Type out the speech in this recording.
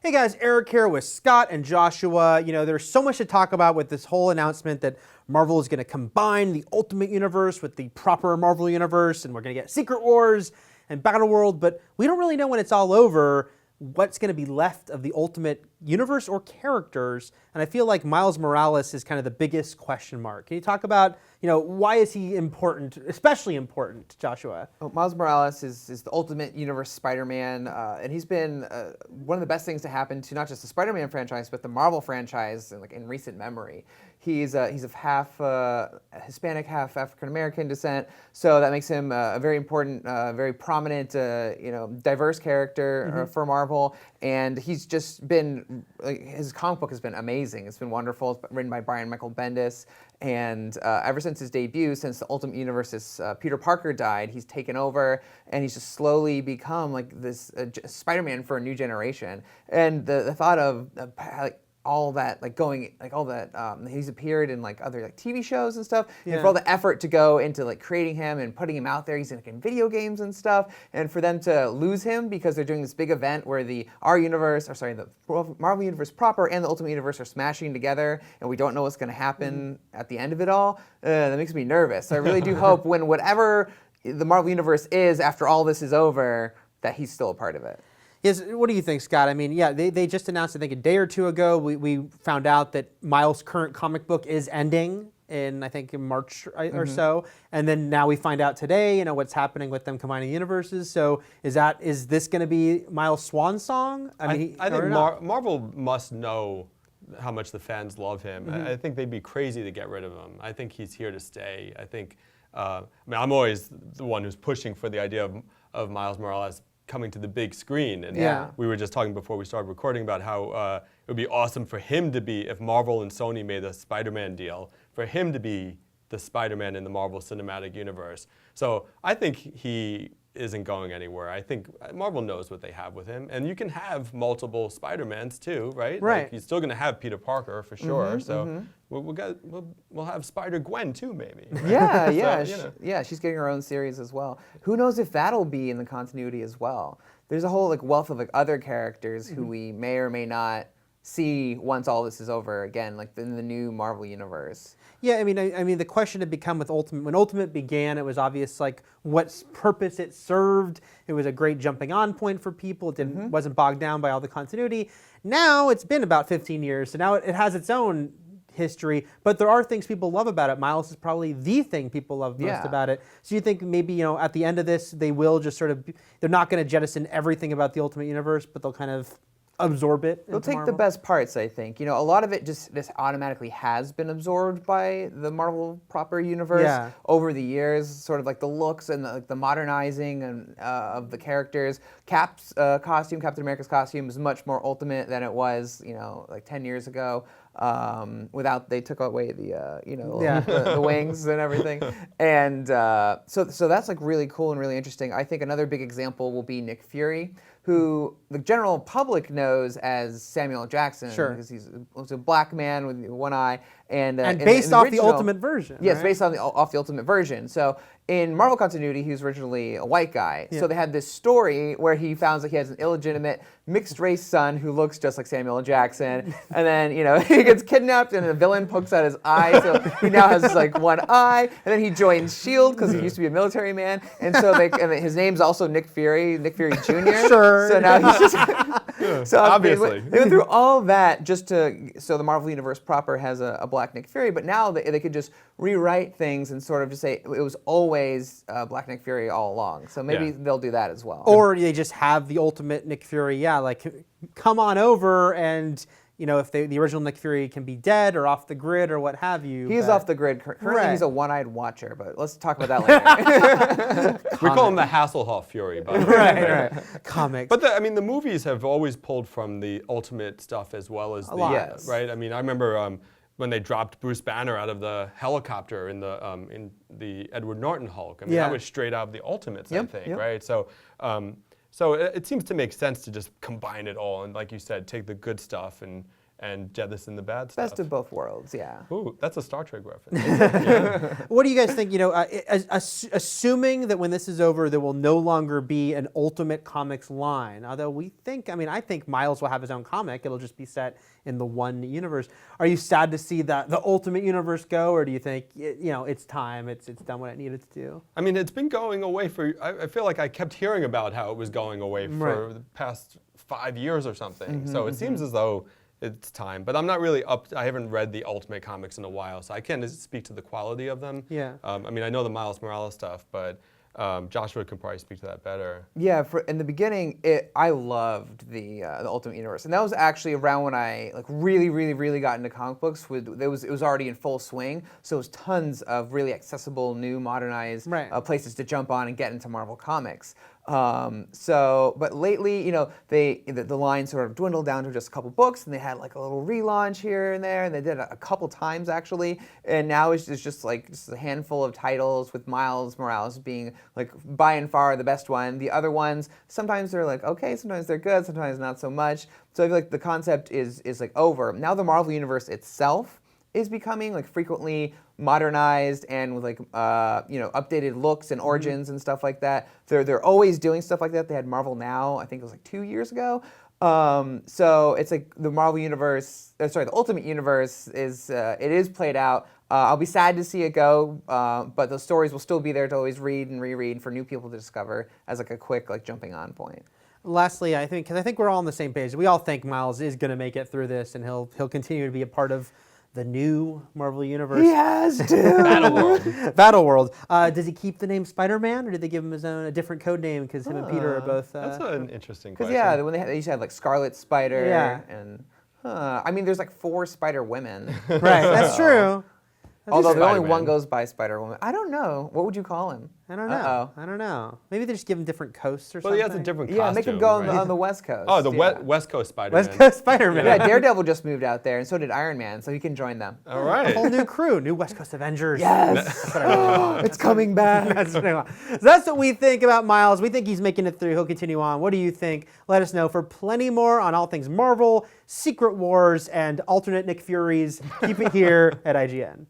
Hey guys, Eric here with Scott and Joshua. There's so much to talk about with this whole announcement that Marvel is going to combine the Ultimate Universe with the proper Marvel Universe, and we're going to get Secret Wars and Battleworld, but we don't really know when it's all over what's going to be left of the Ultimate Universe or characters, and I feel like Miles Morales is kind of the biggest question mark. Can you talk about, why is he important, especially important, Joshua? Well, Miles Morales is the Ultimate Universe Spider-Man, and he's been one of the best things to happen to not just the Spider-Man franchise, but the Marvel franchise in recent memory. He's of half Hispanic, half African-American descent, so that makes him a very important, very prominent, diverse character for Marvel, and he's just been, his comic book has been amazing. It's been wonderful. It's been written by Brian Michael Bendis, and ever since his debut, since the Ultimate Universe's Peter Parker died, he's taken over, and he's just slowly become like this Spider-Man for a new generation. And the thought of all that, he's appeared in other TV shows and stuff, and for all the effort to go into creating him and putting him out there, he's in video games and stuff, and for them to lose him because they're doing this big event where the Marvel Universe proper and the Ultimate Universe are smashing together, and we don't know what's going to happen at the end of it all. That makes me nervous. So I really do hope when whatever the Marvel Universe is after all this is over, that he's still a part of it. Yes, what do you think, Scott? I mean, they just announced, I think, a day or two ago, we found out that Miles' current comic book is ending in March or so, and then now we find out today, what's happening with them combining universes. So is this going to be Miles' swan song? I think Marvel must know how much the fans love him. I think they'd be crazy to get rid of him. I think he's here to stay. I think, I'm always the one who's pushing for the idea of Miles Morales coming to the big screen, and we were just talking before we started recording about how it would be awesome for him to be, if Marvel and Sony made a Spider-Man deal, for him to be the Spider-Man in the Marvel Cinematic Universe. So I think he isn't going anywhere. I think Marvel knows what they have with him, and you can have multiple Spider-Mans too, right? Right. You're still going to have Peter Parker for sure. So we'll have Spider-Gwen too, maybe. Right? She's getting her own series as well. Who knows if that'll be in the continuity as well? There's a whole wealth of other characters who we may or may not see once all this is over again, in the new Marvel universe. Yeah, I mean, the question had become with Ultimate. When Ultimate began, it was obvious what purpose it served. It was a great jumping on point for people. It wasn't bogged down by all the continuity. Now it's been about 15 years, so now it has its own history. But there are things people love about it. Miles is probably the thing people love most about it. So you think maybe at the end of this, they will just they're not going to jettison everything about the Ultimate Universe, but they'll kind of absorb it. They'll take Marvel? the best parts, I think. A lot of it just automatically has been absorbed by the Marvel proper universe over the years, sort of the looks and the modernizing and of the characters. Cap's costume, Captain America's costume, is much more Ultimate than it was, 10 years ago. They took away the wings and everything, and so that's really cool and really interesting. I think another big example will be Nick Fury, who the general public knows as Samuel Jackson, because he's a black man with one eye, and based off the Ultimate version. Yes, right? based off the Ultimate version. So in Marvel continuity, he was originally a white guy. So they had this story where he found that he has an illegitimate mixed race son who looks just like Samuel Jackson, and then he gets kidnapped and the villain pokes out his eye, so he now has one eye, and then he joins S.H.I.E.L.D. because he used to be a military man, and so his name's also Nick Fury Jr. Sure. So now he's just obviously they went through all that just so the Marvel Universe proper has a black Nick Fury, but now they could just rewrite things and sort of just say it was always black Nick Fury all along. So maybe they'll do that as well. Or they just have the Ultimate Nick Fury, come on over, and if the original Nick Fury can be dead or off the grid or what have you. He's off the grid. Currently he's a one-eyed watcher, but let's talk about that later. We call him the Hasselhoff Fury, by the way. Right. Comics. But the movies have always pulled from the Ultimate stuff as well as right? I mean, I remember when they dropped Bruce Banner out of the helicopter in the Edward Norton Hulk. I mean, that was straight out of the Ultimates, I think, right? So it seems to make sense to just combine it all and, like you said, take the good stuff and and jettison the bad stuff. Best of both worlds, yeah. Ooh, that's a Star Trek reference. What do you guys think? Assuming that when this is over, there will no longer be an Ultimate Comics line. Although I think Miles will have his own comic. It'll just be set in the one universe. Are you sad to see that the Ultimate Universe go, or do you think it's time? It's done what it needed to do. I mean, it's been going away for. I feel like I kept hearing about how it was going away for the past 5 years or something. So it seems as though it's time, but I'm not really I haven't read the Ultimate Comics in a while, so I can't speak to the quality of them. Yeah. I mean, I know the Miles Morales stuff, but Joshua can probably speak to that better. Yeah, in the beginning, I loved the Ultimate Universe, and that was actually around when I really got into comic books. It was already in full swing, so it was tons of really accessible, new, modernized places to jump on and get into Marvel Comics. But lately, the line sort of dwindled down to just a couple books, and they had like a little relaunch here and there, and they did it a couple times actually, and now it's just a handful of titles with Miles Morales being like by and far the best one. The other ones, sometimes they're like okay, sometimes they're good, sometimes not so much. So I feel like the concept is like over. Now the Marvel Universe itself is becoming like frequently modernized and with like updated looks and origins and stuff like that. They're always doing stuff like that. They had Marvel Now, I think it was like 2 years ago. So it's like the Marvel Universe, the Ultimate Universe it is played out. I'll be sad to see it go, but those stories will still be there to always read and reread for new people to discover as like a quick like jumping on point. Lastly, I think we're all on the same page. We all think Miles is going to make it through this, and he'll continue to be a part of the new Marvel Universe. He has to. Battleworld. Does he keep the name Spider-Man, or did they give him a different code name because him and Peter are both? That's an interesting question. Because when they used to have like Scarlet Spider. Yeah. And I mean, there's like 4 Spider Women. Right. That's true. Although the only Spider-Man. one goes by Spider-Woman. I don't know. What would you call him? I don't know. I don't know. Maybe they just give him different coasts or Well, something. he has a different costume. Yeah, make him go right? on the West Coast. Oh, the yeah. West Coast Spider-Man. West Coast Spider-Man. Yeah, Daredevil just moved out there, and so did Iron Man, so he can join them. All A right. whole new crew, new West Coast Avengers. Yes! That's what I really want. It's coming back. That's what I want. So that's what we think about Miles. We think he's making it through. He'll continue on. What do you think? Let us know. For plenty more on all things Marvel, Secret Wars, and alternate Nick Furies, keep it here at IGN.